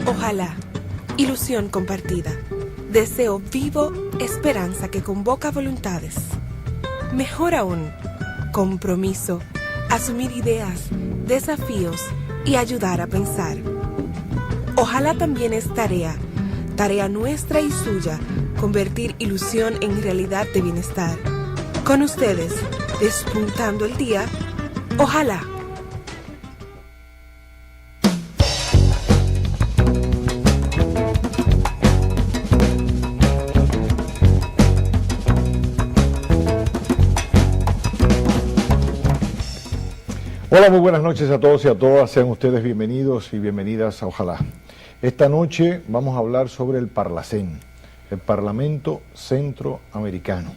Ojalá, ilusión compartida, deseo vivo, esperanza que convoca voluntades. Mejor aún, compromiso, asumir ideas, desafíos y ayudar a pensar. Ojalá también es tarea nuestra y suya, convertir ilusión en realidad de bienestar. Con ustedes, despuntando el día, ojalá. Hola, muy buenas noches a todos y a todas. Sean ustedes bienvenidos y bienvenidas a Ojalá. Esta noche vamos a hablar sobre el Parlacén, el Parlamento Centroamericano.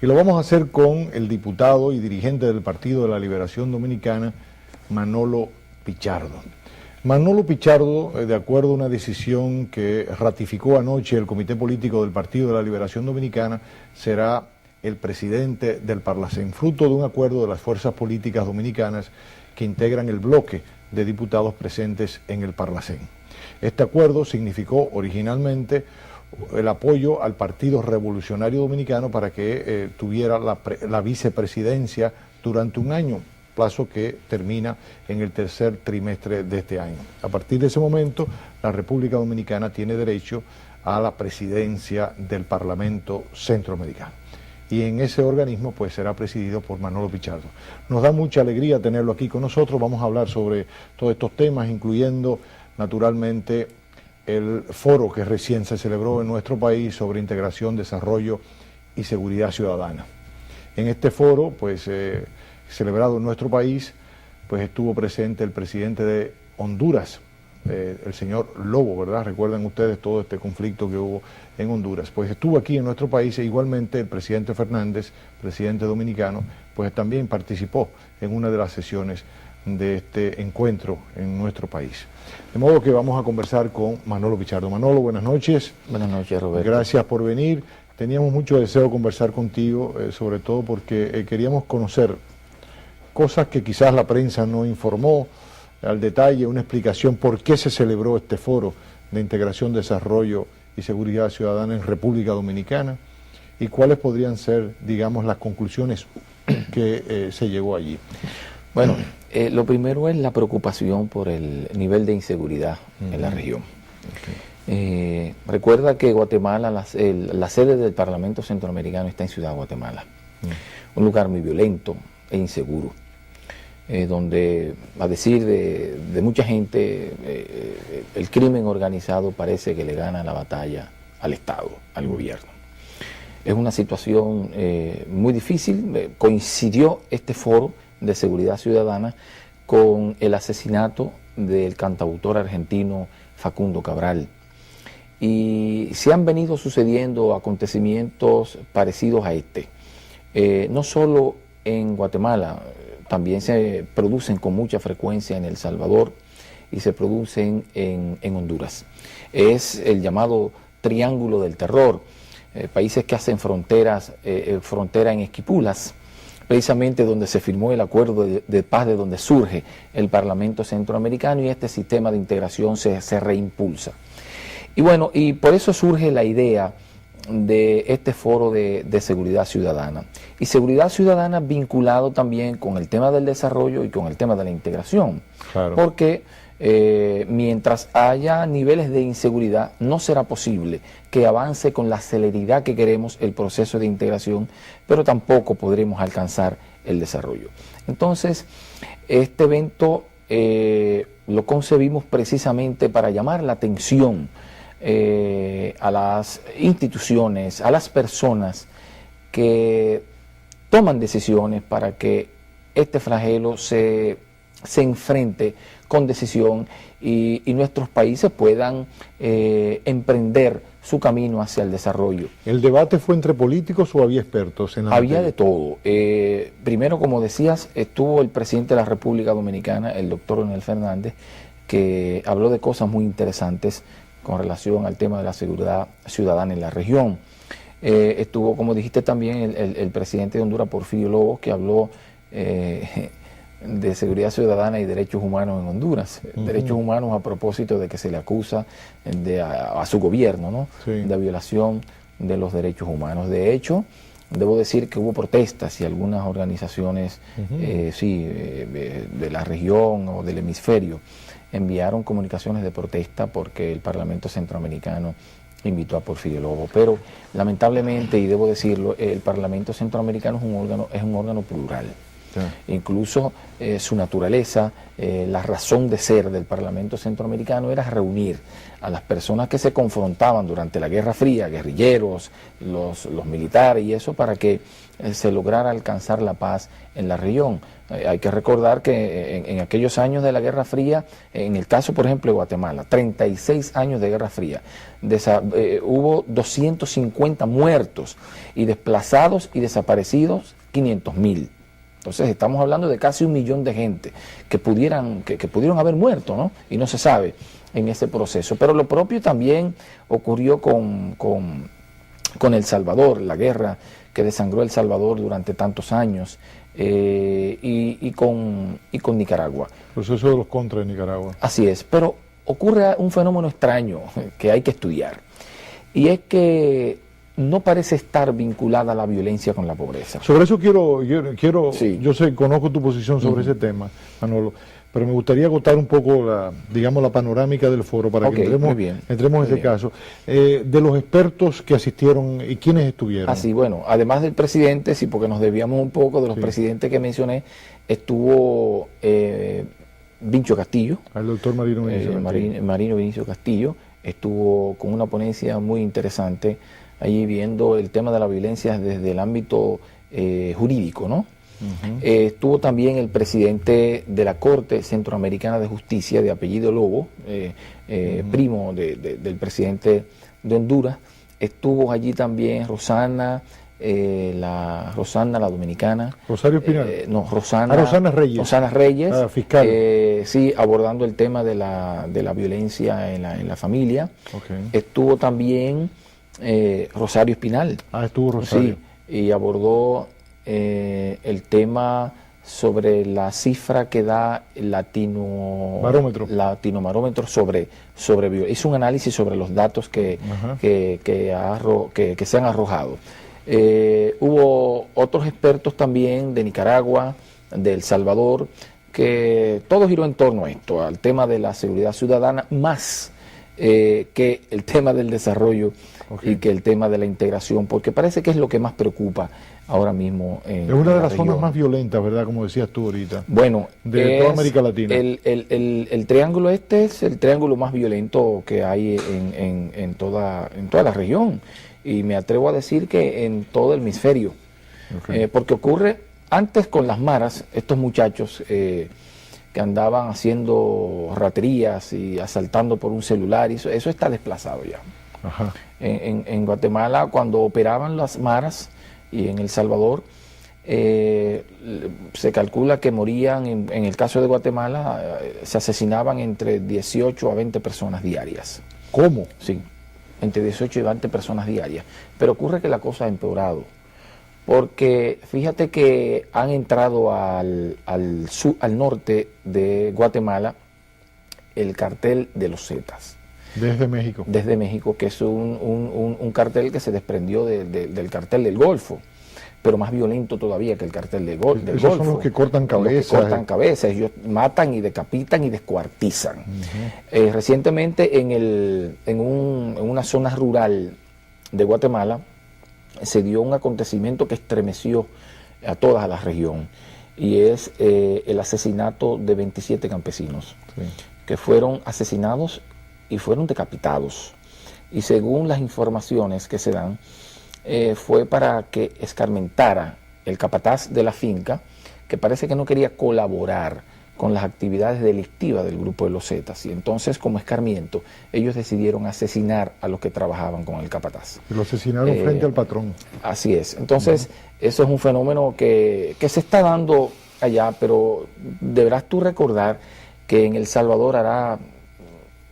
Y lo vamos a hacer con el diputado y dirigente del Partido de la Liberación Dominicana, Manolo Pichardo. Manolo Pichardo, de acuerdo a una decisión que ratificó anoche el Comité Político del Partido de la Liberación Dominicana, será el presidente del Parlacén, fruto de un acuerdo de las fuerzas políticas dominicanas que integran el bloque de diputados presentes en el Parlacén. Este acuerdo significó originalmente el apoyo al Partido Revolucionario Dominicano para que tuviera la vicepresidencia durante un año, plazo que termina en el tercer trimestre de este año. A partir de ese momento, la República Dominicana tiene derecho a la presidencia del Parlamento Centroamericano. Y en ese organismo pues será presidido por Manolo Pichardo. Nos da mucha alegría tenerlo aquí con nosotros. Vamos a hablar sobre todos estos temas, incluyendo naturalmente el foro que recién se celebró en nuestro país sobre integración, desarrollo y seguridad ciudadana. En este foro, pues celebrado en nuestro país, pues estuvo presente el presidente de Honduras, el señor Lobo, ¿verdad? Recuerdan ustedes todo este conflicto que hubo en Honduras. Pues estuvo aquí en nuestro país e igualmente el presidente Fernández, presidente dominicano, pues también participó en una de las sesiones de este encuentro en nuestro país. De modo que vamos a conversar con Manolo Pichardo. Manolo, buenas noches. Buenas noches, Roberto. Gracias por venir. Teníamos mucho deseo de conversar contigo, sobre todo porque queríamos conocer cosas que quizás la prensa no informó al detalle, una explicación por qué se celebró este foro de integración, desarrollo y seguridad ciudadana en República Dominicana y cuáles podrían ser, digamos, las conclusiones que se llegó allí. Bueno, lo primero es la preocupación por el nivel de inseguridad en la región. Recuerda que Guatemala, la sede del Parlamento Centroamericano está en Ciudad Guatemala, un lugar muy violento e inseguro. Donde, a decir de mucha gente, el crimen organizado parece que le gana la batalla al Estado, al gobierno. Es una situación muy difícil. Coincidió este foro de seguridad ciudadana con el asesinato del cantautor argentino Facundo Cabral. Y se han venido sucediendo acontecimientos parecidos a este. No solo en Guatemala, también se producen con mucha frecuencia en El Salvador y se producen en Honduras. Es el llamado Triángulo del Terror, países que hacen frontera en Esquipulas, precisamente donde se firmó el acuerdo de paz, de donde surge el Parlamento Centroamericano y este sistema de integración se reimpulsa. Y bueno, y por eso surge la idea de este foro de seguridad ciudadana. Y seguridad ciudadana vinculado también con el tema del desarrollo y con el tema de la integración. Claro. Porque mientras haya niveles de inseguridad, no será posible que avance con la celeridad que queremos el proceso de integración, pero tampoco podremos alcanzar el desarrollo. Entonces, este evento lo concebimos precisamente para llamar la atención a las instituciones, a las personas que toman decisiones para que este flagelo se enfrente con decisión y nuestros países puedan emprender su camino hacia el desarrollo. ¿El debate fue entre políticos o había expertos en la Había materia? de todo. Primero, como decías, estuvo el presidente de la República Dominicana, el doctor Leonel Fernández, que habló de cosas muy interesantes con relación al tema de la seguridad ciudadana en la región. Estuvo, como dijiste también, el presidente de Honduras, Porfirio Lobo, que habló de Seguridad Ciudadana y Derechos Humanos en Honduras. Derechos Humanos a propósito de que se le acusa a su gobierno, ¿no? Sí. De violación de los derechos humanos. De hecho, debo decir que hubo protestas y algunas organizaciones de la región o del hemisferio enviaron comunicaciones de protesta porque el Parlamento Centroamericano invitó a Porfirio Lobo. Pero lamentablemente, y debo decirlo, el Parlamento Centroamericano es un órgano plural. Sí. Incluso su naturaleza, la razón de ser del Parlamento Centroamericano era reunir a las personas que se confrontaban durante la Guerra Fría, guerrilleros, los militares y eso, para que se lograra alcanzar la paz en la región. Hay que recordar que en aquellos años de la Guerra Fría, en el caso por ejemplo de Guatemala, 36 años de Guerra Fría, hubo 250 muertos y desplazados y desaparecidos 500.000. Entonces estamos hablando de casi 1 millón de gente que pudieron haber muerto, ¿no? Y no se sabe en ese proceso. Pero lo propio también ocurrió con El Salvador, la guerra que desangró El Salvador durante tantos años, y con Nicaragua. El proceso de los contras de Nicaragua. Así es, pero ocurre un fenómeno extraño que hay que estudiar, y es que no parece estar vinculada la violencia con la pobreza. Sobre eso quiero Sí. Yo conozco tu posición sobre ese tema, Manolo, pero me gustaría agotar un poco la panorámica del foro para que entremos en ese caso. De los expertos que asistieron y quiénes estuvieron. Así, bueno, además del presidente, sí, porque nos debíamos un poco de los presidentes que mencioné, estuvo Vincho Castillo. El doctor Marino Vinicio Castillo. Marino Vinicio Castillo estuvo con una ponencia muy interesante allí viendo el tema de la violencia desde el ámbito jurídico, ¿no? Estuvo también el presidente de la Corte Centroamericana de Justicia, de apellido Lobo, primo del presidente de Honduras. Estuvo allí también Rosana, la dominicana. Rosario Espinal. No, Rosana Reyes. Rosana Reyes, fiscal. sí, abordando el tema de la violencia en la familia. Okay. Estuvo también Rosario Espinal. Estuvo Rosario. Sí, y abordó el tema sobre la cifra que da el Latinobarómetro sobre hizo un análisis sobre los datos que se han arrojado. Hubo otros expertos también de Nicaragua, de El Salvador, que todo giró en torno a esto, al tema de la seguridad ciudadana, más que el tema del desarrollo y que el tema de la integración, porque parece que es lo que más preocupa ahora mismo es una de las zonas más violentas, ¿verdad? Como decías tú ahorita. Bueno, de toda América Latina. El triángulo este es el triángulo más violento que hay en toda la región, y me atrevo a decir que en todo el hemisferio, porque ocurre antes con las maras, estos muchachos que andaban haciendo raterías y asaltando por un celular, y eso está desplazado ya. Ajá. En Guatemala, cuando operaban las maras, y en El Salvador, se calcula que morían, en el caso de Guatemala, se asesinaban entre 18 a 20 personas diarias. ¿Cómo? Sí, entre 18 y 20 personas diarias. Pero ocurre que la cosa ha empeorado, porque fíjate que han entrado al norte de Guatemala el cartel de los Zetas. Desde México. Desde México, que es un cartel que se desprendió del cartel del Golfo, pero más violento todavía que el cartel del Golfo. Esos son los que cortan cabezas. Los que cortan cabezas, ellos matan y decapitan y descuartizan. Recientemente en una zona rural de Guatemala se dio un acontecimiento que estremeció a toda la región, y es el asesinato de 27 campesinos que fueron asesinados y fueron decapitados. Y según las informaciones que se dan, fue para que escarmentara el capataz de la finca, que parece que no quería colaborar con las actividades delictivas del grupo de los Zetas, y entonces, como escarmiento, ellos decidieron asesinar a los que trabajaban con el capataz. Lo asesinaron frente al patrón. Así es. Entonces, eso es un fenómeno que se está dando allá, pero deberás tú recordar que en El Salvador hará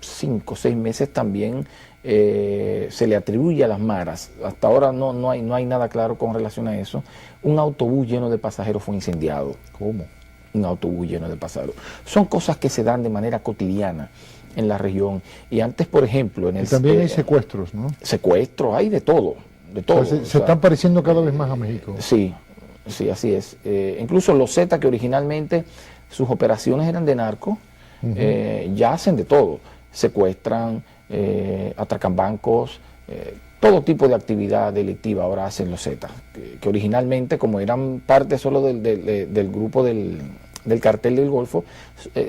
5 o 6 meses también se le atribuye a las maras, hasta ahora no hay nada claro con relación a eso, un autobús lleno de pasajeros fue incendiado. ¿Cómo? un autobús lleno de pasajeros. Son cosas que se dan de manera cotidiana en la región. Y antes, por ejemplo, en el... Y también hay secuestros, ¿no? Secuestros, hay de todo, de todo. Pues se están pareciendo cada vez más a México. Sí, sí, así es. Incluso los Zetas, que originalmente sus operaciones eran de narco, ya hacen de todo. Secuestran, atracan bancos, todo tipo de actividad delictiva ahora hacen los Zetas, que originalmente, como eran parte solo del grupo del cartel del Golfo,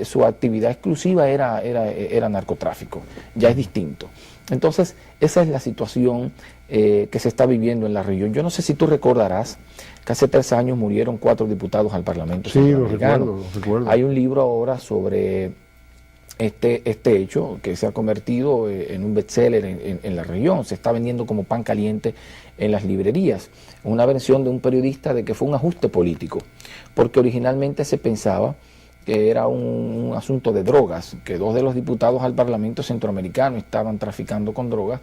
su actividad exclusiva era narcotráfico. Ya es distinto. Entonces, esa es la situación que se está viviendo en la región. Yo no sé si tú recordarás que hace 3 años murieron 4 diputados al Parlamento Centroamericano. Lo recuerdo. Hay un libro ahora sobre este hecho que se ha convertido en un bestseller en la región. Se está vendiendo como pan caliente en las librerías. Una versión de un periodista de que fue un ajuste político, porque originalmente se pensaba que era un asunto de drogas, que 2 de los diputados al Parlamento Centroamericano estaban traficando con drogas,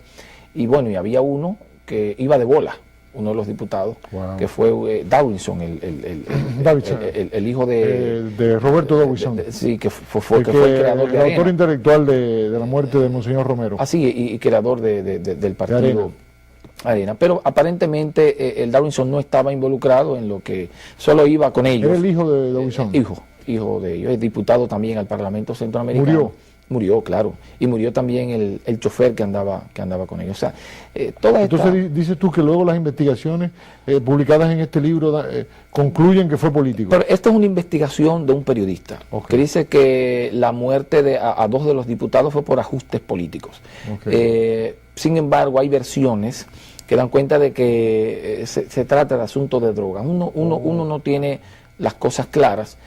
y bueno, y había uno que iba de bola, uno de los diputados, que fue Dawinson, el hijo de Roberto Dawinson. Sí, que fue el creador de el autor intelectual de la muerte de Monseñor Romero. Así, y creador del partido Arena. Pero aparentemente el Dawinson no estaba involucrado en lo que, solo iba con ellos. ¿Era el hijo de Dawinson? Hijo de ellos, es diputado también al Parlamento Centroamericano. Murió, claro, y murió también el chofer que andaba con ellos. O sea, entonces dices tú que luego las investigaciones publicadas en este libro concluyen que fue político. Pero esta es una investigación de un periodista que dice que la muerte a 2 de los diputados fue por ajustes políticos. Sin embargo, hay versiones que dan cuenta de que se trata de asunto de drogas. Uno no tiene las cosas claras.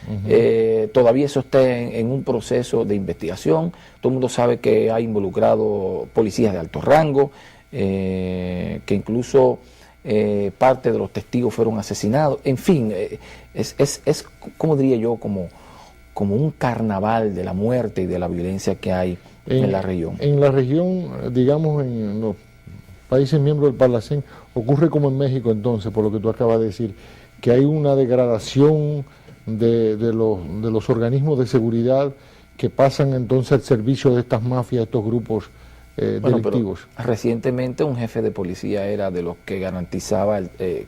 Todavía eso está en un proceso de investigación. Todo el mundo sabe que ha involucrado policías de alto rango, que incluso parte de los testigos fueron asesinados. En fin, es como diría yo, como un carnaval de la muerte y de la violencia que hay en la región. En la región, digamos, en los países miembros del Parlacén, ocurre como en México entonces, por lo que tú acabas de decir, que hay una degradación de los organismos de seguridad que pasan entonces al servicio de estas mafias, estos grupos delictivos. Pero recientemente un jefe de policía era de los que garantizaba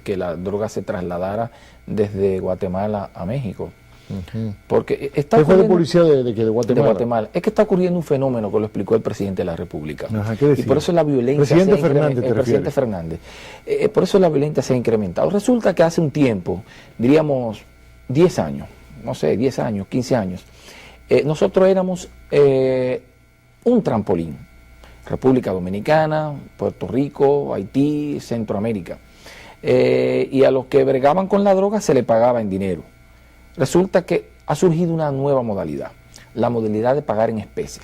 que la droga se trasladara desde Guatemala a México. Porque está jefe de policía de Guatemala. De Guatemala. Es que está ocurriendo un fenómeno que lo explicó el presidente de la República. ¿Qué decía? Y por eso la violencia presidente Fernández, el presidente Fernández. Por eso la violencia se ha incrementado. Resulta que hace un tiempo, diríamos 10 años, no sé, 10 años, 15 años, nosotros éramos un trampolín. República Dominicana, Puerto Rico, Haití, Centroamérica. Y a los que bregaban con la droga se le pagaba en dinero. Resulta que ha surgido una nueva modalidad, la modalidad de pagar en especie.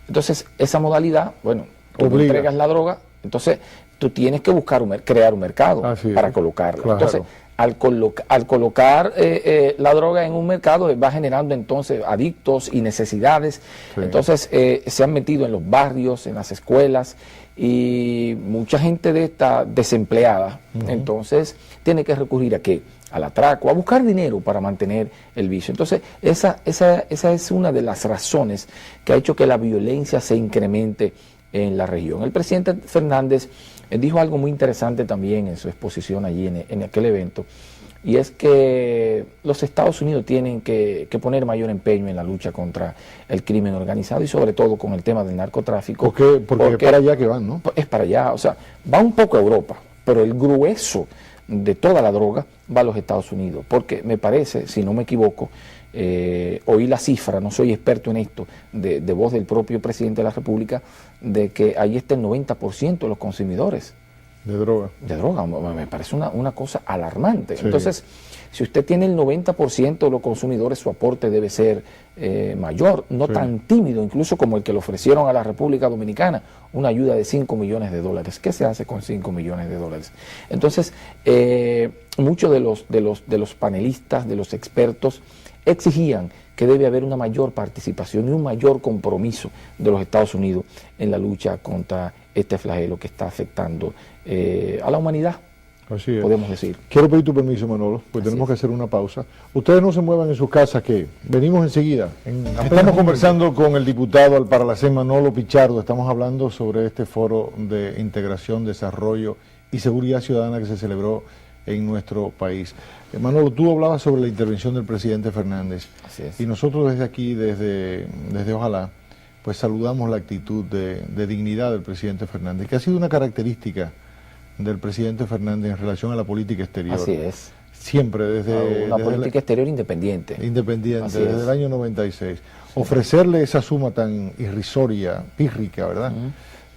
Entonces, esa modalidad, bueno, tú entregas la droga, entonces tú tienes que buscar crear un mercado para colocarla. Claro. Entonces, al colocar la droga en un mercado, va generando entonces adictos y necesidades. Entonces, se han metido en los barrios, en las escuelas, y mucha gente de esta desempleada, entonces, tiene que recurrir a ¿qué? Al atraco, a buscar dinero para mantener el vicio. Entonces, esa es una de las razones que ha hecho que la violencia se incremente en la región. El presidente Fernández dijo algo muy interesante también en su exposición allí en aquel evento, y es que los Estados Unidos tienen que poner mayor empeño en la lucha contra el crimen organizado y sobre todo con el tema del narcotráfico. Porque es para allá que van, ¿no? Es para allá, o sea, va un poco a Europa, pero el grueso de toda la droga va a los Estados Unidos, porque me parece, si no me equivoco, oí la cifra, no soy experto en esto, de voz del propio presidente de la República, de que ahí está el 90% de los consumidores de droga. Me parece una cosa alarmante. Entonces, si usted tiene el 90% de los consumidores, su aporte debe ser mayor, no tan tímido, incluso como el que le ofrecieron a la República Dominicana, una ayuda de $5 millones. ¿Qué se hace con $5 millones? Entonces, muchos de los panelistas, de los expertos, exigían que debe haber una mayor participación y un mayor compromiso de los Estados Unidos en la lucha contra este flagelo que está afectando a la humanidad Así es. podemos decir. Quiero pedir tu permiso, Manolo, pues Así tenemos es. que hacer una pausa. Ustedes no se muevan en sus casas, que venimos enseguida. Estamos conversando con el diputado al Parlacén, Manolo Pichardo. Estamos hablando sobre este foro de integración, desarrollo y seguridad ciudadana que se celebró en nuestro país. Manolo, tú hablabas sobre la intervención del presidente Fernández. Así es. Y nosotros desde aquí, desde Ojalá, pues saludamos la actitud de dignidad del presidente Fernández, que ha sido una característica del presidente Fernández en relación a la política exterior. Así es. Siempre desde... Una política exterior independiente. Independiente, Así desde es. el año 96. Ofrecerle esa suma tan irrisoria, pírrica, ¿verdad?,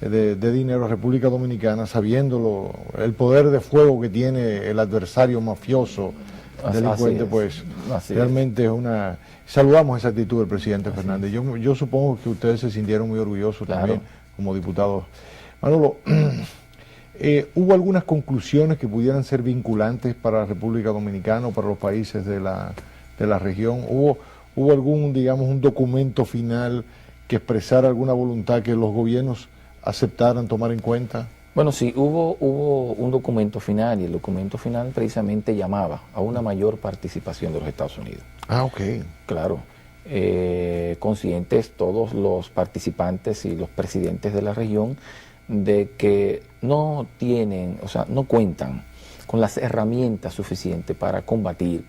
de dinero a República Dominicana, sabiéndolo, el poder de fuego que tiene el adversario mafioso, delincuente, pues Así realmente es una... Saludamos esa actitud del presidente Fernández. Yo supongo que ustedes se sintieron muy orgullosos también como diputados. Manolo, ¿hubo algunas conclusiones que pudieran ser vinculantes para la República Dominicana o para los países de la región? ¿Hubo algún, digamos, un documento final que expresara alguna voluntad que los gobiernos aceptaran tomar en cuenta? Bueno, sí, hubo un documento final, y el documento final precisamente llamaba a una mayor participación de los Estados Unidos. Ah, ok. Claro, conscientes todos los participantes y los presidentes de la región de que no tienen, o sea, no cuentan con las herramientas suficientes para combatir,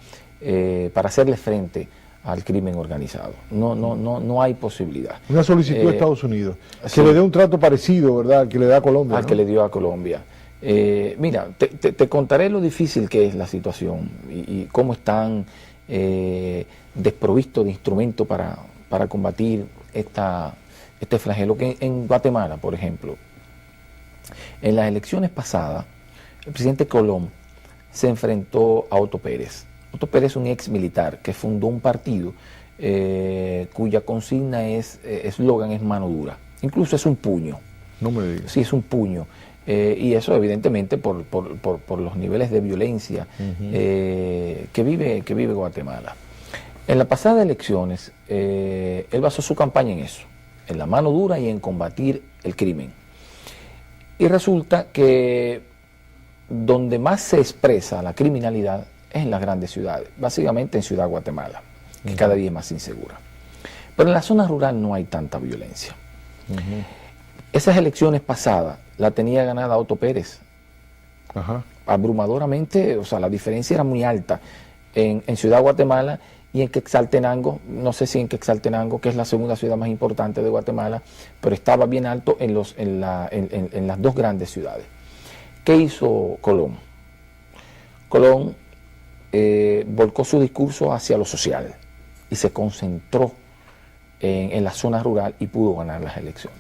para hacerle frente al crimen organizado. No hay posibilidad. Una solicitud a Estados Unidos, que sí, le dé un trato parecido, ¿verdad?, al que le da a Colombia. Al ¿no? que le dio a Colombia. Mira, te contaré lo difícil que es la situación y cómo están desprovistos de instrumentos para combatir este flagelo. Que en Guatemala, por ejemplo, en las elecciones pasadas, el presidente Colón se enfrentó a Otto Pérez. Otto Pérez es un ex militar que fundó un partido cuya consigna eslogan es mano dura. Incluso es un puño. No me digas. Sí, es un puño. Y eso evidentemente por los niveles de violencia que vive Guatemala. En las pasadas elecciones, él basó su campaña en eso, en la mano dura y en combatir el crimen. Y resulta que donde más se expresa la criminalidad es en las grandes ciudades, básicamente en Ciudad Guatemala, que cada día es más insegura. Pero en la zona rural no hay tanta violencia. Esas elecciones pasadas la tenía ganada Otto Pérez. Ajá. Abrumadoramente, o sea, la diferencia era muy alta en Ciudad Guatemala y en Quetzaltenango, no sé si en Quetzaltenango, que es la segunda ciudad más importante de Guatemala, pero estaba bien alto en las dos grandes ciudades. ¿Qué hizo Colón? Colón volcó su discurso hacia lo social y se concentró en la zona rural y pudo ganar las elecciones.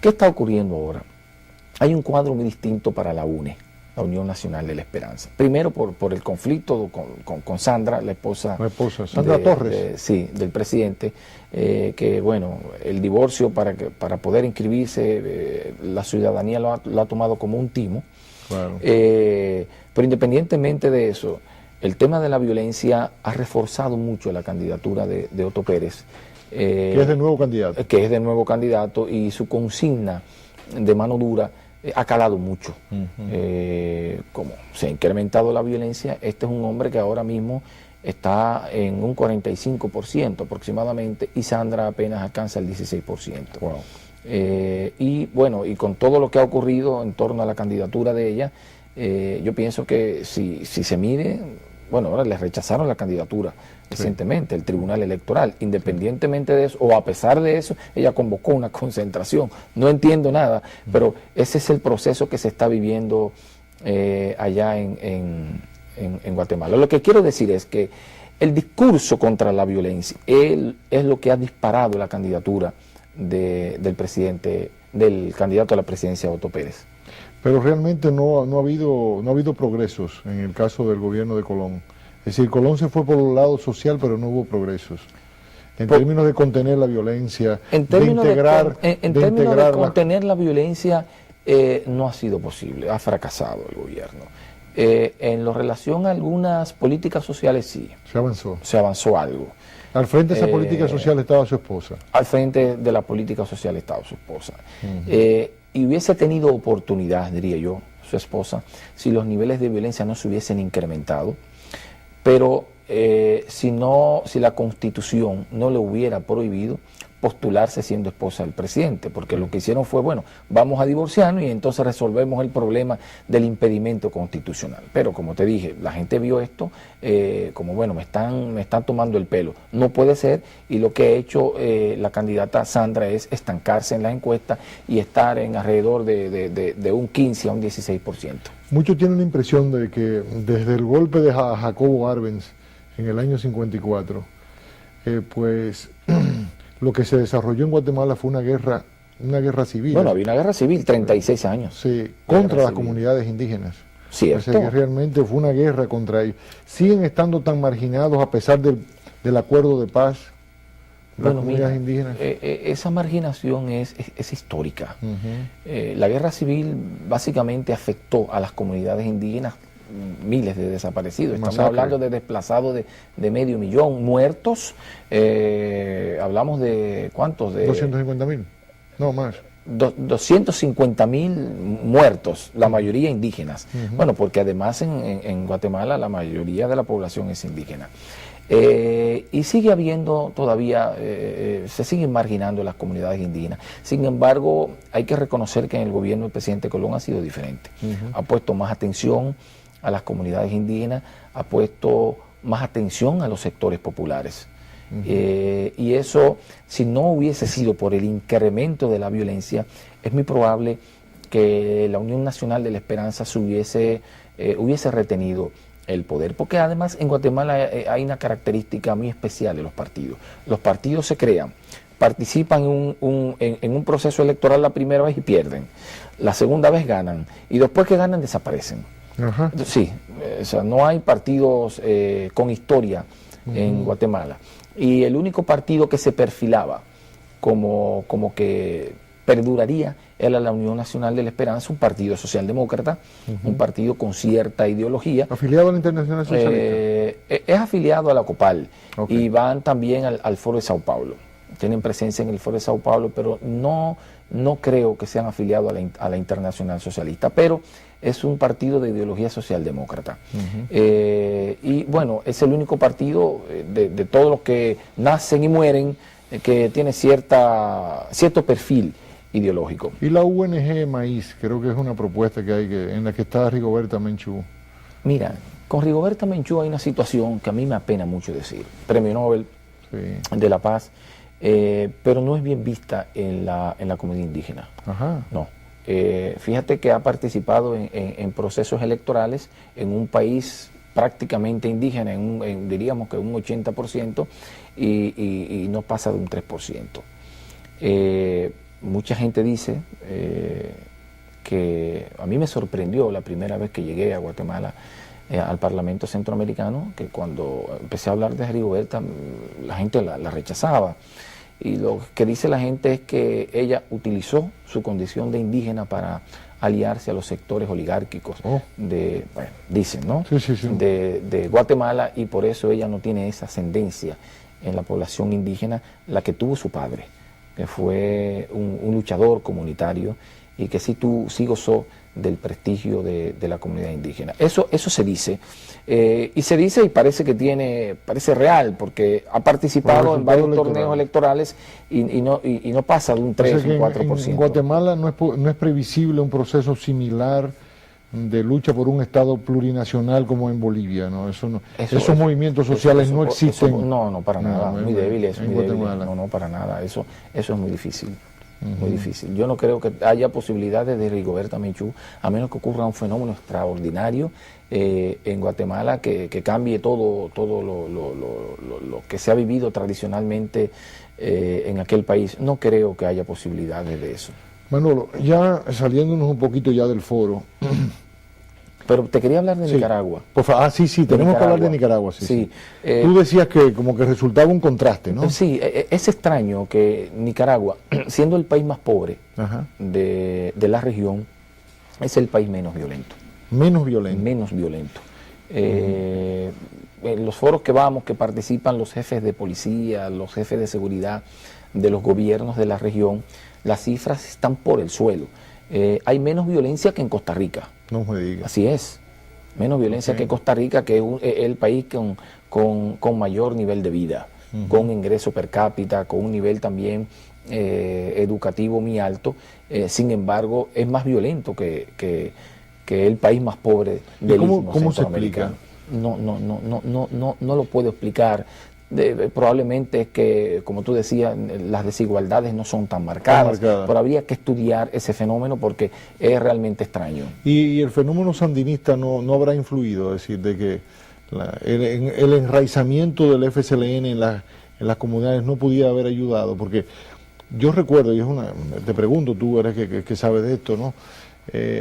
¿Qué está ocurriendo ahora? Hay un cuadro muy distinto para la UNE, la Unión Nacional de la Esperanza. Primero por el conflicto con Sandra, la esposa Sandra Torres. Sí, del presidente, que bueno, el divorcio para poder inscribirse, la ciudadanía lo ha tomado como un timo. Claro. Pero independientemente de eso, el tema de la violencia ha reforzado mucho la candidatura de Otto Pérez. Que es de nuevo candidato. Que es de nuevo candidato, y su consigna de mano dura ha calado mucho. Como se ha incrementado la violencia, este es un hombre que ahora mismo está en un 45% aproximadamente, y Sandra apenas alcanza el 16%. Wow. Y bueno, y con todo lo que ha ocurrido en torno a la candidatura de ella, yo pienso que si se mide, bueno, ahora le rechazaron la candidatura recientemente, el Tribunal Electoral. Independientemente de eso, o a pesar de eso, ella convocó una concentración. No entiendo nada, pero ese es el proceso que se está viviendo allá en Guatemala. Lo que quiero decir es que el discurso contra la violencia es lo que ha disparado la candidatura del candidato a la presidencia, Otto Pérez. Pero realmente no ha habido progresos en el caso del gobierno de Colón. Es decir, Colón se fue por el lado social, pero no hubo progresos. En términos de contener la violencia, en términos de contener la violencia, no ha sido posible, ha fracasado el gobierno. En lo relación a algunas políticas sociales, sí. Se avanzó. Se avanzó algo. Al frente de esa política social estaba su esposa. Al frente de la política social estaba su esposa. Y hubiese tenido oportunidad, diría yo, su esposa, si los niveles de violencia no se hubiesen incrementado, pero si la Constitución no le hubiera prohibido postularse siendo esposa del presidente, porque lo que hicieron fue, bueno, vamos a divorciarnos y entonces resolvemos el problema del impedimento constitucional. Pero como te dije, la gente vio esto como, bueno, me están tomando el pelo. No puede ser, y lo que ha hecho la candidata Sandra es estancarse en la encuesta y estar en alrededor de un 15 a un 16%. Muchos tienen la impresión de que desde el golpe de Jacobo Arbenz en el año 54, pues lo que se desarrolló en Guatemala fue una guerra civil. Bueno, había una guerra civil, 36 años. Sí, contra las comunidades indígenas. Cierto. O sea, que realmente fue una guerra contra ellos. Siguen estando tan marginados a pesar del acuerdo de paz, las comunidades indígenas. Esa marginación es histórica. La guerra civil básicamente afectó a las comunidades indígenas, miles de desaparecidos. Estamos hablando de desplazados de 500.000 muertos. Hablamos de ¿cuántos? De 250.000, no más. 250.000 muertos, la mayoría indígenas. Bueno, porque además en Guatemala la mayoría de la población es indígena. Y sigue habiendo todavía, se siguen marginando las comunidades indígenas. Sin embargo, hay que reconocer que en el gobierno del presidente Colón ha sido diferente. Ha puesto más atención a las comunidades indígenas, ha puesto más atención a los sectores populares. Y eso, si no hubiese sido por el incremento de la violencia, es muy probable que la Unión Nacional de la Esperanza se hubiese retenido el poder, porque además en Guatemala hay una característica muy especial de los partidos. Los partidos se crean, participan en un proceso electoral la primera vez y pierden, la segunda vez ganan, y después que ganan desaparecen. Sí, o sea, no hay partidos con historia en Guatemala, y el único partido que se perfilaba como que perduraría era la Unión Nacional de la Esperanza, un partido socialdemócrata, un partido con cierta ideología. ¿Afiliado a la Internacional Socialista? Es afiliado a la COPAL, y van también al Foro de Sao Paulo. Tienen presencia en el Foro de Sao Paulo, pero no creo que sean afiliados a la Internacional Socialista, pero es un partido de ideología socialdemócrata. Y bueno, es el único partido de todos los que nacen y mueren que tiene cierto perfil ideológico. Y la UNG Maíz, creo que es una propuesta que hay en la que está Rigoberta Menchú. Mira, con Rigoberta Menchú hay una situación que a mí me apena mucho decir. Premio Nobel de la Paz, pero no es bien vista en la comunidad indígena. No. Fíjate que ha participado en procesos electorales en un país prácticamente indígena, diríamos que un 80%, y no pasa de un 3%. Mucha gente dice que a mí me sorprendió la primera vez que llegué a Guatemala al Parlamento Centroamericano, que cuando empecé a hablar de Rigoberta, la gente la rechazaba. Y lo que dice la gente es que ella utilizó su condición de indígena para aliarse a los sectores oligárquicos dicen, ¿no? De Guatemala, y por eso ella no tiene esa ascendencia en la población indígena, la que tuvo su padre, que fue un luchador comunitario y que sí gozó del prestigio de la comunidad indígena. Eso se dice, y se dice y parece real, porque ha participado en varios torneos electorales y no pasa de un 3 o un 4%. En Guatemala no es previsible un proceso similar de lucha por un Estado plurinacional como en Bolivia, ¿no? Esos movimientos sociales no existen. No, para nada, muy débiles. No, para nada, eso es muy difícil. Muy difícil. Yo no creo que haya posibilidades de Rigoberta Menchú, a menos que ocurra un fenómeno extraordinario en Guatemala que cambie todo lo que se ha vivido tradicionalmente en aquel país. No creo que haya posibilidades de eso. Manolo, ya saliéndonos un poquito ya del foro. Pero te quería hablar de Nicaragua. Por favor, sí, tenemos que hablar de Nicaragua. Sí. Tú decías que como que resultaba un contraste, ¿no? Sí, es extraño que Nicaragua, siendo el país más pobre de la región, es el país menos violento. Menos violento. Menos violento. En los foros que participan los jefes de policía, los jefes de seguridad de los gobiernos de la región, las cifras están por el suelo. Hay menos violencia que en Costa Rica. No me digas. Así es. Menos violencia que Costa Rica, que es el país con mayor nivel de vida, con ingreso per cápita, con un nivel también educativo muy alto. Sin embargo, es más violento que el país más pobre del Istmo ¿Cómo se Centroamericano. explica? No lo puedo explicar. Probablemente es que, como tú decías, las desigualdades no son tan marcadas, pero habría que estudiar ese fenómeno porque es realmente extraño. Y el fenómeno sandinista no habrá influido, es decir, de que el enraizamiento del FSLN en las comunidades no pudiera haber ayudado, porque yo recuerdo, y te pregunto, tú eres que sabes de esto, ¿no?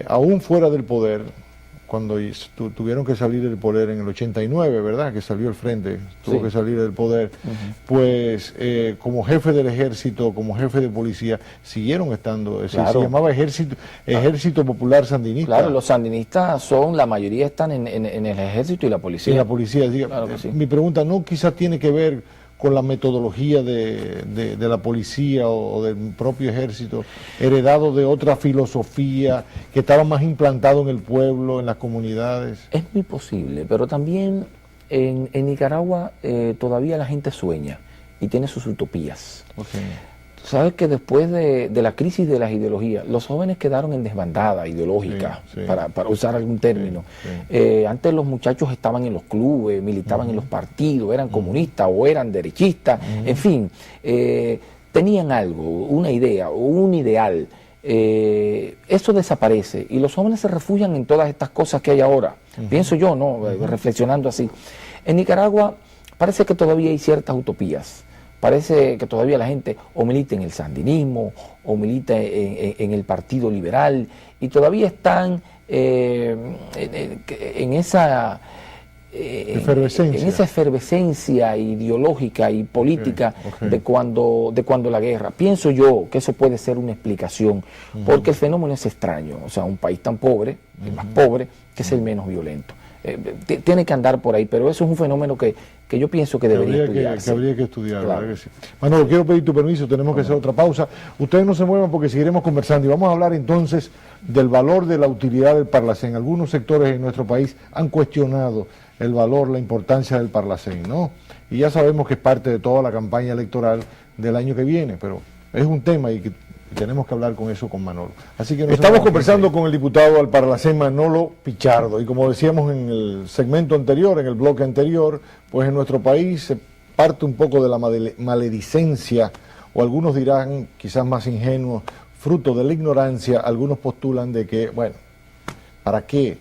Aún fuera del poder, cuando tuvieron que salir del poder en el 89, ¿verdad? Que salió el frente, tuvo que salir del poder, pues como jefe del ejército, como jefe de policía, siguieron estando, se llamaba Ejército Popular Sandinista. Claro, los sandinistas la mayoría están en el ejército y la policía. Y la policía, claro que sí. Mi pregunta no quizás tiene que ver con la metodología de la policía o del propio ejército, heredado de otra filosofía que estaba más implantado en el pueblo, en las comunidades. Es muy posible, pero también en Nicaragua todavía la gente sueña y tiene sus utopías. Okay. Sabes que después de la crisis de las ideologías, los jóvenes quedaron en desbandada ideológica, para usar algún término. Antes los muchachos estaban en los clubes, militaban en los partidos, eran comunistas o eran derechistas, en fin, tenían algo, una idea o un ideal. Eso desaparece y los jóvenes se refugian en todas estas cosas que hay ahora. Pienso yo, ¿no? Reflexionando así. En Nicaragua parece que todavía hay ciertas utopías. Parece que todavía la gente o milita en el sandinismo o milita en el Partido Liberal y todavía están en esa efervescencia ideológica y política de cuando la guerra. Pienso yo que eso puede ser una explicación, porque el fenómeno es extraño. O sea, un país tan pobre, el más pobre, que es el menos violento. Tiene que andar por ahí, pero eso es un fenómeno que yo pienso que debería estudiarse. Que habría que estudiar, claro. ¿Verdad que sí? Manolo, quiero pedir tu permiso, tenemos que hacer otra pausa. Ustedes no se muevan porque seguiremos conversando y vamos a hablar entonces del valor de la utilidad del Parlacén. Algunos sectores en nuestro país han cuestionado el valor, la importancia del Parlacén, ¿no? Y ya sabemos que es parte de toda la campaña electoral del año que viene, pero es un tema y que tenemos que hablar con eso con Manolo. Así que estamos conversando con el diputado al Parlacén Manolo Pichardo y como decíamos en el segmento anterior, en el bloque anterior, pues en nuestro país se parte un poco de la maledicencia, o algunos dirán quizás más ingenuos, fruto de la ignorancia. Algunos postulan de que, bueno, ¿para qué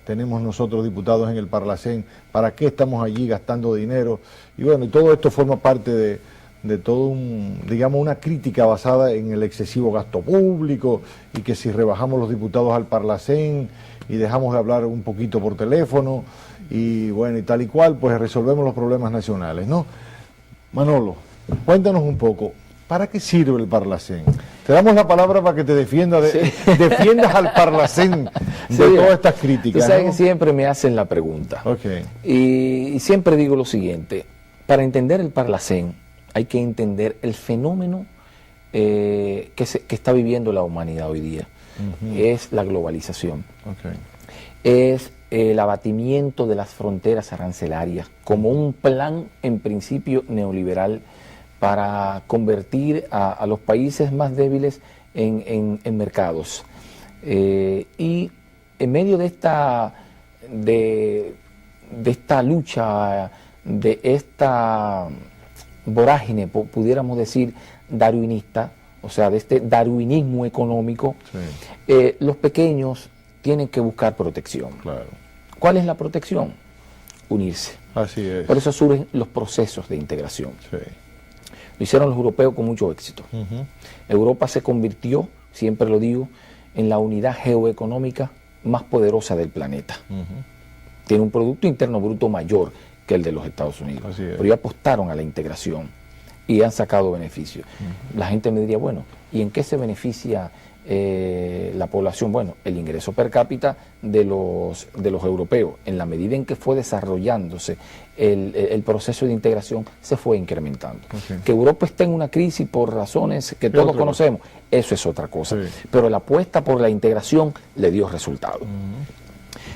tenemos nosotros diputados en el Parlacén? ¿Para qué estamos allí gastando dinero? Y bueno, y todo esto forma parte de todo digamos, una crítica basada en el excesivo gasto público y que si rebajamos los diputados al Parlacén y dejamos de hablar un poquito por teléfono y bueno, y tal y cual, pues resolvemos los problemas nacionales, ¿no? Manolo, cuéntanos un poco, ¿para qué sirve el Parlacén? Te damos la palabra para que te defiendas al Parlacén de todas estas críticas. Tú sabes, ¿no? que siempre me hacen la pregunta. Y siempre digo lo siguiente: para entender el Parlacén hay que entender el fenómeno que está viviendo la humanidad hoy día. Es la globalización. Es el abatimiento de las fronteras arancelarias como un plan, en principio, neoliberal para convertir a los países más débiles en mercados. Y en medio de esta lucha, de esta vorágine, pudiéramos decir, darwinista, o sea, de este darwinismo económico, los pequeños tienen que buscar protección. Claro. ¿Cuál es la protección? Unirse. Así es. Por eso surgen los procesos de integración. Sí. Lo hicieron los europeos con mucho éxito. Europa se convirtió, siempre lo digo, en la unidad geoeconómica más poderosa del planeta. Tiene un Producto Interno Bruto mayor que el de los Estados Unidos. Pero ya apostaron a la integración y han sacado beneficios. La gente me diría, bueno, ¿y en qué se beneficia la población, bueno, el ingreso per cápita de los europeos, en la medida en que fue desarrollándose el proceso de integración, se fue incrementando. Okay. Que Europa esté en una crisis por razones que todos conocemos, eso es otra cosa. Sí. Pero la apuesta por la integración le dio resultado.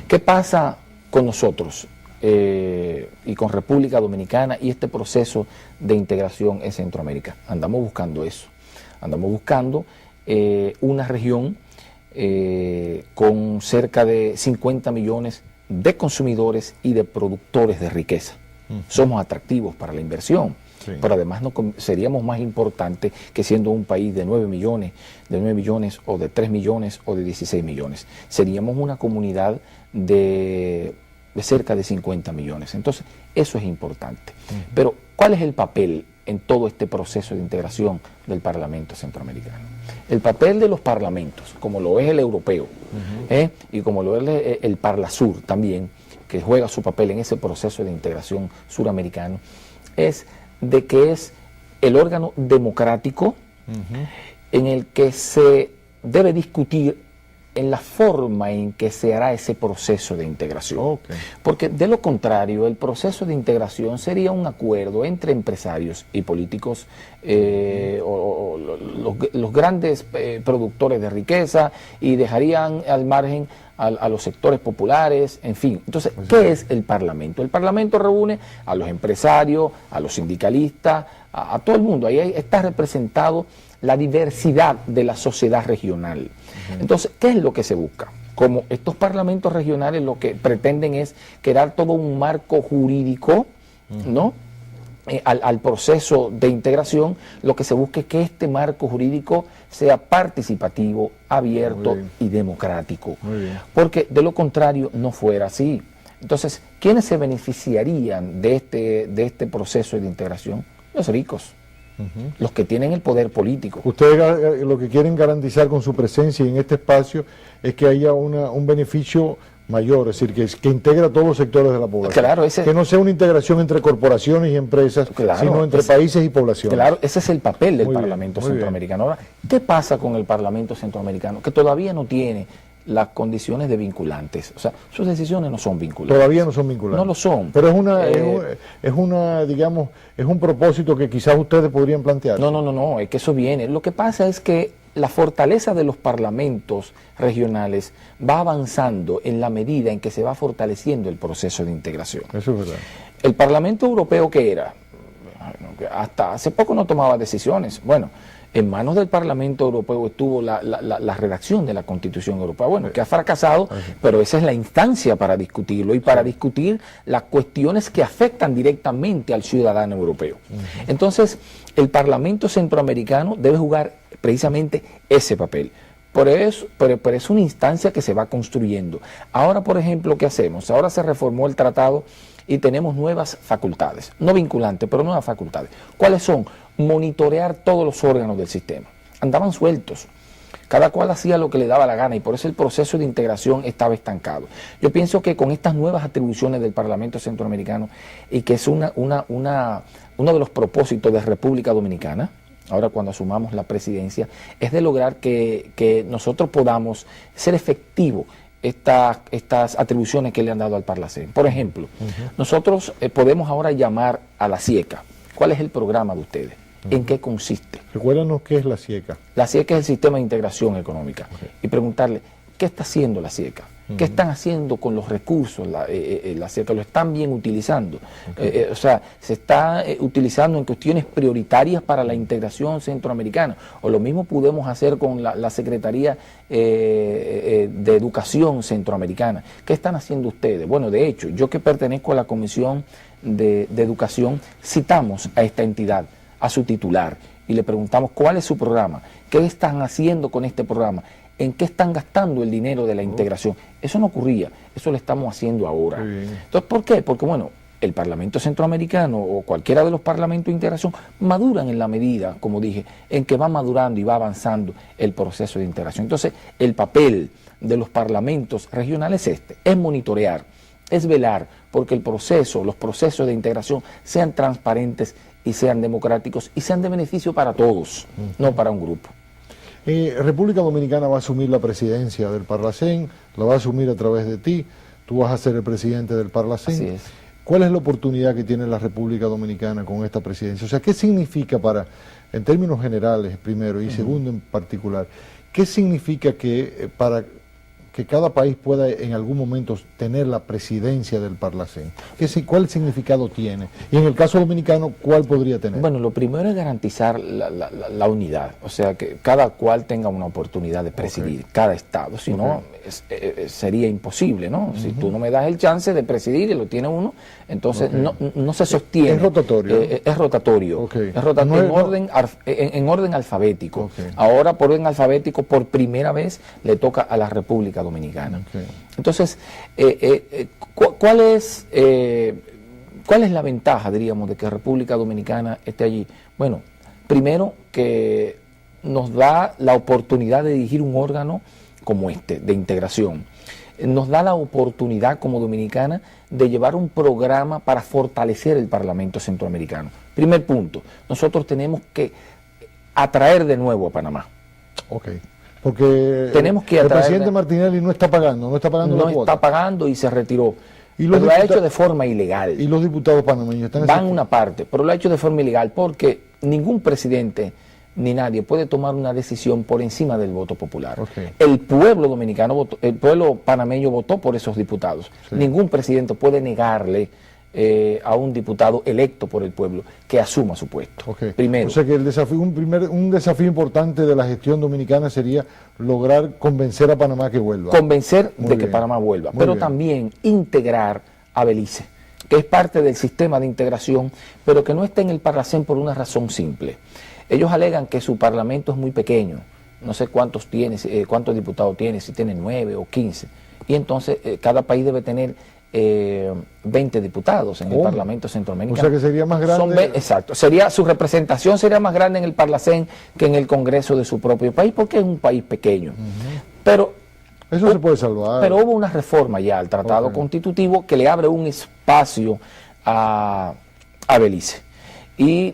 ¿Qué pasa con nosotros y con República Dominicana y este proceso de integración en Centroamérica? Andamos buscando eso. Andamos buscando una región con cerca de 50 millones de consumidores y de productores de riqueza. Somos atractivos para la inversión, pero además seríamos más importantes que siendo un país de 9 millones o de 3 millones o de 16 millones. Seríamos una comunidad de cerca de 50 millones. Entonces, eso es importante. Pero, ¿cuál es el papel en todo este proceso de integración del Parlamento Centroamericano? El papel de los parlamentos, como lo es el europeo, y como lo es el Parlasur también, que juega su papel en ese proceso de integración suramericano, es de que es el órgano democrático en el que se debe discutir en la forma en que se hará ese proceso de integración. Porque de lo contrario, el proceso de integración sería un acuerdo entre empresarios y políticos, los grandes productores de riqueza, y dejarían al margen a los sectores populares, en fin. Entonces, ¿qué es el Parlamento? El Parlamento reúne a los empresarios, a los sindicalistas, a todo el mundo. Ahí está representado la diversidad de la sociedad regional. Entonces, ¿qué es lo que se busca? Como estos parlamentos regionales lo que pretenden es crear todo un marco jurídico, ¿no? Al proceso de integración, lo que se busca es que este marco jurídico sea participativo, abierto y democrático. Porque de lo contrario no fuera así. Entonces, ¿quiénes se beneficiarían de este proceso de integración? Los ricos. Los que tienen el poder político. Ustedes lo que quieren garantizar con su presencia en este espacio es que haya un beneficio mayor, es decir, que integre a todos los sectores de la población. Claro, que no sea una integración entre corporaciones y empresas, sino entre países y poblaciones. Claro, ese es el papel del Parlamento Centroamericano. Ahora, ¿qué pasa con el Parlamento Centroamericano? Que todavía no tiene las condiciones de vinculantes. O sea, sus decisiones no son vinculantes. Todavía no son vinculantes. No lo son. Pero digamos, es un propósito que quizás ustedes podrían plantear. No, es que eso viene. Lo que pasa es que la fortaleza de los parlamentos regionales va avanzando en la medida en que se va fortaleciendo el proceso de integración. Eso es verdad. El Parlamento Europeo, ¿qué era? Hasta hace poco no tomaba decisiones. Bueno, en manos del Parlamento Europeo estuvo la redacción de la Constitución Europea, bueno, que ha fracasado, pero esa es la instancia para discutirlo y para discutir las cuestiones que afectan directamente al ciudadano europeo. Entonces, el Parlamento Centroamericano debe jugar precisamente ese papel. Pero es una instancia que se va construyendo. Ahora, por ejemplo, ¿qué hacemos? Ahora se reformó el tratado y tenemos nuevas facultades, no vinculantes, pero nuevas facultades. ¿Cuáles son? Monitorear todos los órganos del sistema. Andaban sueltos, cada cual hacía lo que le daba la gana y por eso el proceso de integración estaba estancado. Yo pienso que con estas nuevas atribuciones del Parlamento Centroamericano, y que es uno de los propósitos de República Dominicana, ahora cuando asumamos la presidencia, es de lograr que nosotros podamos ser efectivos estas atribuciones que le han dado al Parlacén. Por ejemplo, nosotros podemos ahora llamar a la SIECA. ¿Cuál es el programa de ustedes? ¿En qué consiste? Recuérdanos qué es la SIECA. La SIECA es el Sistema de Integración Económica. Y preguntarle, ¿qué está haciendo la SIECA? ¿Qué están haciendo con los recursos? La SIECA lo están bien utilizando. O sea, se está utilizando en cuestiones prioritarias para la integración centroamericana. O lo mismo podemos hacer con la Secretaría de Educación Centroamericana. ¿Qué están haciendo ustedes? Bueno, de hecho, yo que pertenezco a la Comisión de Educación, citamos a esta entidad, a su titular, y le preguntamos cuál es su programa, qué están haciendo con este programa, en qué están gastando el dinero de la integración. Eso no ocurría, eso lo estamos haciendo ahora. Entonces, ¿por qué? Porque, bueno, el Parlamento Centroamericano o cualquiera de los parlamentos de integración maduran en la medida, como dije, en que va madurando y va avanzando el proceso de integración. Entonces, el papel de los parlamentos regionales es monitorear, es velar porque los procesos de integración sean transparentes y sean democráticos y sean de beneficio para todos, no para un grupo. República Dominicana va a asumir la presidencia del Parlacén, la va a asumir a través de ti, tú vas a ser el presidente del Parlacén. Así es. ¿Cuál es la oportunidad que tiene la República Dominicana con esta presidencia? O sea, ¿qué significa en términos generales primero y segundo en particular, qué significa para que cada país pueda en algún momento tener la presidencia del Parlacén? ¿Cuál significado tiene? Y en el caso dominicano, ¿cuál podría tener? Bueno, lo primero es garantizar la unidad, o sea, que cada cual tenga una oportunidad de presidir, cada estado, si no sería imposible, ¿no? Si tú no me das el chance de presidir y lo tiene uno, entonces no se sostiene. Es rotatorio. Es rotatorio, es rotatorio en orden alfabético. Ahora, por orden alfabético, por primera vez le toca a la República Dominicana. Entonces, ¿cuál es la ventaja, diríamos, de que República Dominicana esté allí? Bueno, primero que nos da la oportunidad de dirigir un órgano como este, de integración. Nos da la oportunidad como dominicana de llevar un programa para fortalecer el Parlamento Centroamericano. Primer punto, nosotros tenemos que atraer de nuevo a Panamá. Porque tenemos que el presidente Martinelli no está pagando la cuota. No está pagando y se retiró. Pero lo ha hecho de forma ilegal. Y los diputados panameños están van una parte, pero lo ha hecho de forma ilegal porque ningún presidente ni nadie puede tomar una decisión por encima del voto popular. El pueblo dominicano votó, el pueblo panameño votó por esos diputados. Ningún presidente puede negarle a un diputado electo por el pueblo que asuma su puesto. Primero. O sea que el desafío, un desafío importante de la gestión dominicana sería lograr convencer a Panamá que vuelva. Convencer de que Panamá vuelva, pero también integrar a Belice, que es parte del sistema de integración, pero que no está en el Parlacén por una razón simple. Ellos alegan que su parlamento es muy pequeño, no sé cuántos diputados tiene, si tiene 9 o 15, y entonces cada país debe tener 20 diputados en el Parlamento Centroamericano. O sea que sería más grande. Exacto, su representación sería más grande en el Parlacén que en el Congreso de su propio país, porque es un país pequeño. Pero eso se puede salvar. Pero hubo una reforma ya al tratado constitutivo que le abre un espacio a Belice. Y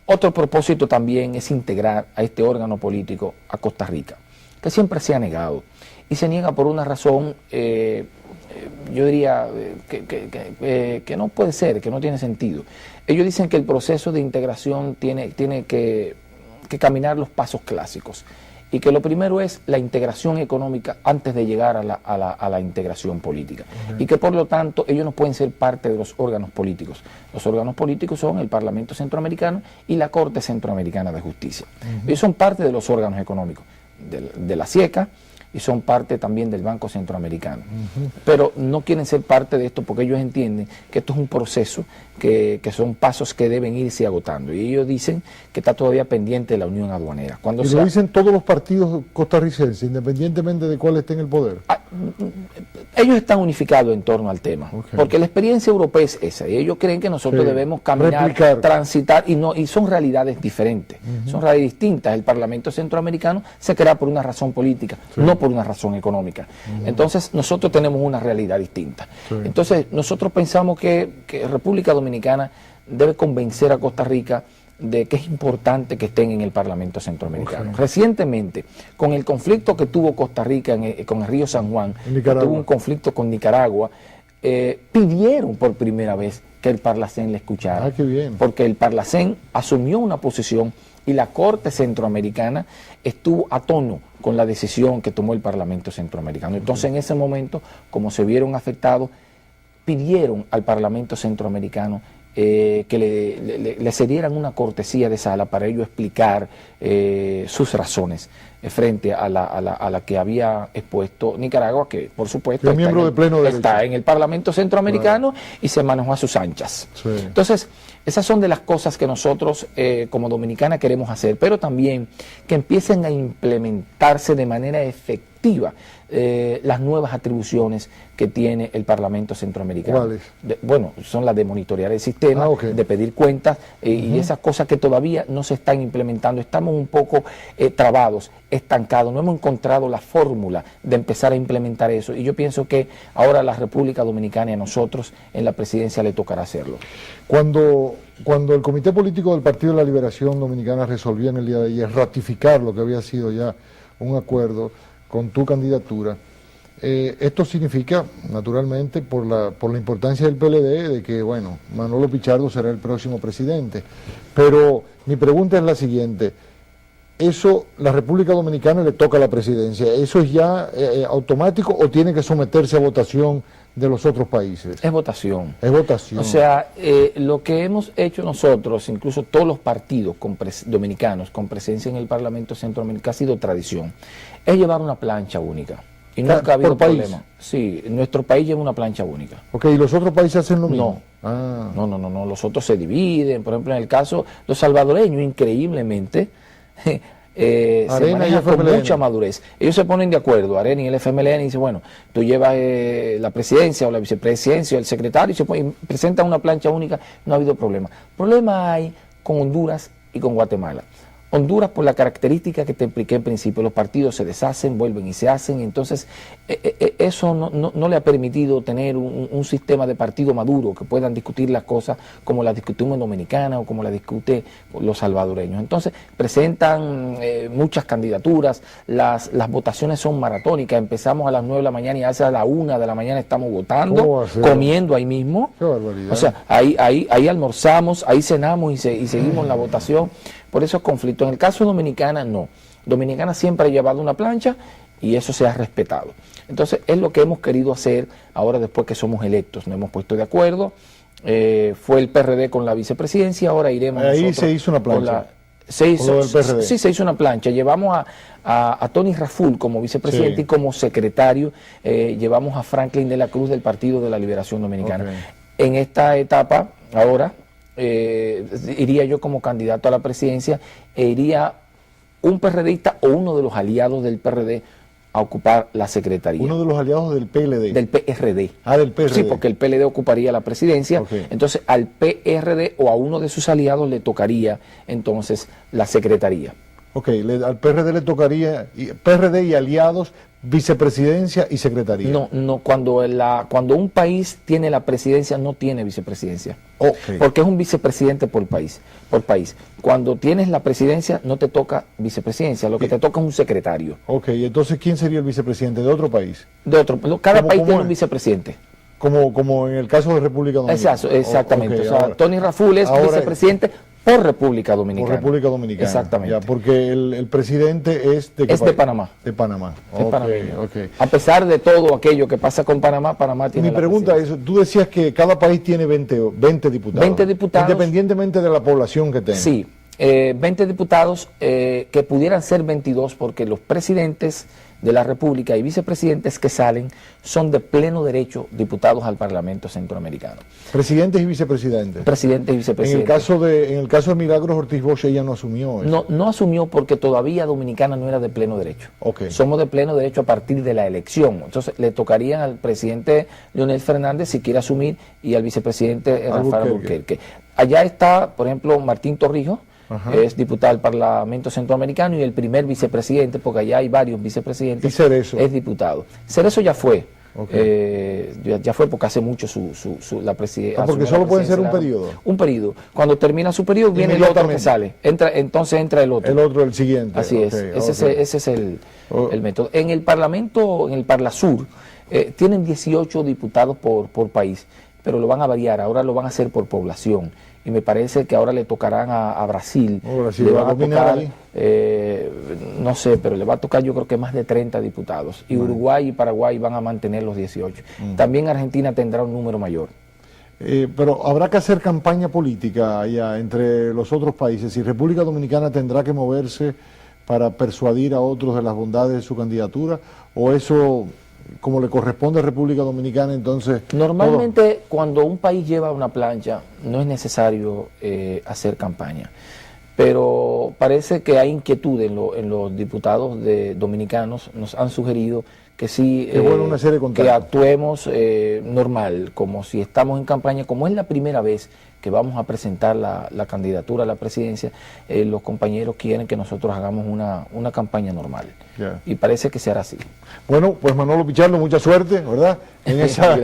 otro propósito también es integrar a este órgano político a Costa Rica, que siempre se ha negado. Y se niega por una razón, yo diría, que no puede ser, que no tiene sentido. Ellos dicen que el proceso de integración tiene que caminar los pasos clásicos. Y que lo primero es la integración económica antes de llegar a la integración política. Y que por lo tanto ellos no pueden ser parte de los órganos políticos. Los órganos políticos son el Parlamento Centroamericano y la Corte Centroamericana de Justicia. Ellos son parte de los órganos económicos, de la SIECA, y son parte también del Banco Centroamericano. Pero no quieren ser parte de esto porque ellos entienden que esto es un proceso, que son pasos que deben irse agotando. Y ellos dicen que está todavía pendiente de la Unión Aduanera. Y lo dicen todos los partidos costarricenses, independientemente de cuál esté en el poder. Ellos están unificados en torno al tema, porque la experiencia europea es esa, y ellos creen que nosotros debemos caminar, transitar, y son realidades diferentes, son realidades distintas. El Parlamento Centroamericano se crea por una razón política, no por una razón económica. Entonces nosotros tenemos una realidad distinta. Entonces nosotros pensamos que República Dominicana debe convencer a Costa Rica de que es importante que estén en el Parlamento Centroamericano. Recientemente, con el conflicto que tuvo Costa Rica con el río San Juan, tuvo un conflicto con Nicaragua, pidieron por primera vez que el Parlacén le escuchara. Qué bien. Porque el Parlacén asumió una posición y la Corte Centroamericana estuvo a tono con la decisión que tomó el Parlamento Centroamericano. Entonces, en ese momento, como se vieron afectados, pidieron al Parlamento Centroamericano que le cedieran una cortesía de sala para ello explicar sus razones frente a la que había expuesto Nicaragua, que por supuesto está en el Parlamento Centroamericano y se manejó a sus anchas. Entonces, esas son de las cosas que nosotros como dominicana queremos hacer, pero también que empiecen a implementarse de manera efectiva las nuevas atribuciones que tiene el Parlamento Centroamericano. ¿Cuáles? Bueno, son las de monitorear el sistema, de pedir cuentas, y esas cosas que todavía no se están implementando. Estamos un poco trabados, estancados, no hemos encontrado la fórmula de empezar a implementar eso, y yo pienso que ahora a la República Dominicana y a nosotros en la presidencia le tocará hacerlo. Cuando cuando el Comité Político del Partido de la Liberación Dominicana resolvió en el día de ayer ratificar lo que había sido ya un acuerdo con tu candidatura, esto significa, naturalmente, por la importancia del PLD, de que, bueno, Manolo Pichardo será el próximo presidente. Pero mi pregunta es la siguiente: ¿eso, la República Dominicana le toca la presidencia? ¿Eso es ya automático o tiene que someterse a votación de los otros países? Es votación. Es votación. O sea, lo que hemos hecho nosotros, incluso todos los partidos dominicanos con presencia en el Parlamento Centroamericano, ha sido tradición, es llevar una plancha única. Y nunca ha habido problema. Sí, nuestro país lleva una plancha única. Ok, ¿y los otros países hacen lo mismo? No. No, los otros se dividen. Por ejemplo, en el caso, los salvadoreños, increíblemente, se manejan con mucha madurez. Ellos se ponen de acuerdo, Arena y el FMLN, y dicen, bueno, tú llevas la presidencia o la vicepresidencia o el secretario, y presentan una plancha única, no ha habido problema. Problema hay con Honduras y con Guatemala. Honduras, por la característica que te expliqué en principio, los partidos se deshacen, vuelven y se hacen, entonces eso no le ha permitido tener un sistema de partido maduro, que puedan discutir las cosas como las discutimos en Dominicana o como las discuten los salvadoreños. Entonces presentan muchas candidaturas, las votaciones son maratónicas, empezamos a las 9 de la mañana y hace a la 1 de la mañana estamos votando, comiendo ahí mismo. Qué barbaridad. O sea, ahí almorzamos, ahí cenamos y seguimos la votación. Por esos conflictos. En el caso de Dominicana, no. Dominicana siempre ha llevado una plancha y eso se ha respetado. Entonces, es lo que hemos querido hacer ahora después que somos electos. Nos hemos puesto de acuerdo. Fue el PRD con la vicepresidencia, ahora iremos ahí nosotros. Se hizo una plancha. Sí, se hizo una plancha. Llevamos a Tony Raful como vicepresidente y como secretario llevamos a Franklin de la Cruz del Partido de la Liberación Dominicana. Okay. En esta etapa, ahora, iría yo como candidato a la presidencia e iría un PRDista o uno de los aliados del PRD a ocupar la secretaría. Uno de los aliados del PLD. Del PRD. Ah, del PRD. Sí, porque el PLD ocuparía la presidencia. Okay. Entonces al PRD o a uno de sus aliados le tocaría entonces la secretaría. Ok, al PRD le tocaría, PRD y aliados, vicepresidencia y secretaría. No, cuando un país tiene la presidencia no tiene vicepresidencia. Okay. Porque es un vicepresidente por país. Cuando tienes la presidencia no te toca vicepresidencia, lo que te toca es un secretario. Ok, entonces ¿quién sería el vicepresidente? ¿De otro país? De otro, cada país tiene un vicepresidente. Como en el caso de República Dominicana. Exactamente. Okay, o sea, ahora, Tony Raful es vicepresidente por República Dominicana. Por República Dominicana. Exactamente. Ya, porque el presidente es de Panamá. De Panamá. Okay. A pesar de todo aquello que pasa con Panamá, Panamá tiene Mi pregunta es, tú decías que cada país tiene 20 diputados. 20 diputados. Independientemente de la población que tenga. Sí. 20 diputados que pudieran ser 22 porque los presidentes de la República y vicepresidentes que salen son de pleno derecho diputados al Parlamento Centroamericano. Presidentes y vicepresidentes. Presidentes y vicepresidentes. En el caso de Milagros Ortiz Bosch, ella no asumió eso. No asumió porque todavía Dominicana no era de pleno derecho. Okay. Somos de pleno derecho a partir de la elección. Entonces le tocarían al presidente Leonel Fernández si quiere asumir y al vicepresidente Rafael Alburquerque. Allá está, por ejemplo, Martín Torrijos. Ajá. Es diputado del Parlamento Centroamericano y el primer vicepresidente, porque allá hay varios vicepresidentes, ¿Y Cerezo? Es diputado. Cerezo ya fue, okay. Ya fue porque hace mucho la presidencia. Porque solo puede ser un periodo. Un periodo. Cuando termina su periodo viene el otro que sale. Entonces entra el otro. El siguiente. Así es. Ese es el método. En el Parlamento, en el Parlasur, tienen 18 diputados por país, pero lo van a variar. Ahora lo van a hacer por población. Y me parece que ahora le tocarán a Brasil. Le va a tocar, no sé, pero le va a tocar yo creo que más de 30 diputados. Y Uruguay y Paraguay van a mantener los 18. También Argentina tendrá un número mayor. Pero habrá que hacer campaña política allá entre los otros países. Y República Dominicana tendrá que moverse para persuadir a otros de las bondades de su candidatura. ¿O eso, como le corresponde a República Dominicana, entonces? Normalmente cuando un país lleva una plancha no es necesario hacer campaña, pero parece que hay inquietud en los diputados dominicanos. Nos han sugerido que sí, que actuemos normal, como si estamos en campaña, como es la primera vez que vamos a presentar la candidatura a la presidencia. Los compañeros quieren que nosotros hagamos una campaña normal. Yeah. Y parece que se hará así. Bueno, pues Manolo Pichardo, mucha suerte, ¿verdad? En esa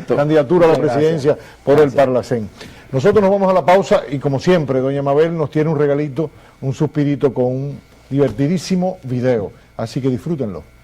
candidatura a la presidencia por el Parlacén. Nosotros nos vamos a la pausa y como siempre, doña Mabel nos tiene un regalito, un suspirito con un divertidísimo video, así que disfrútenlo.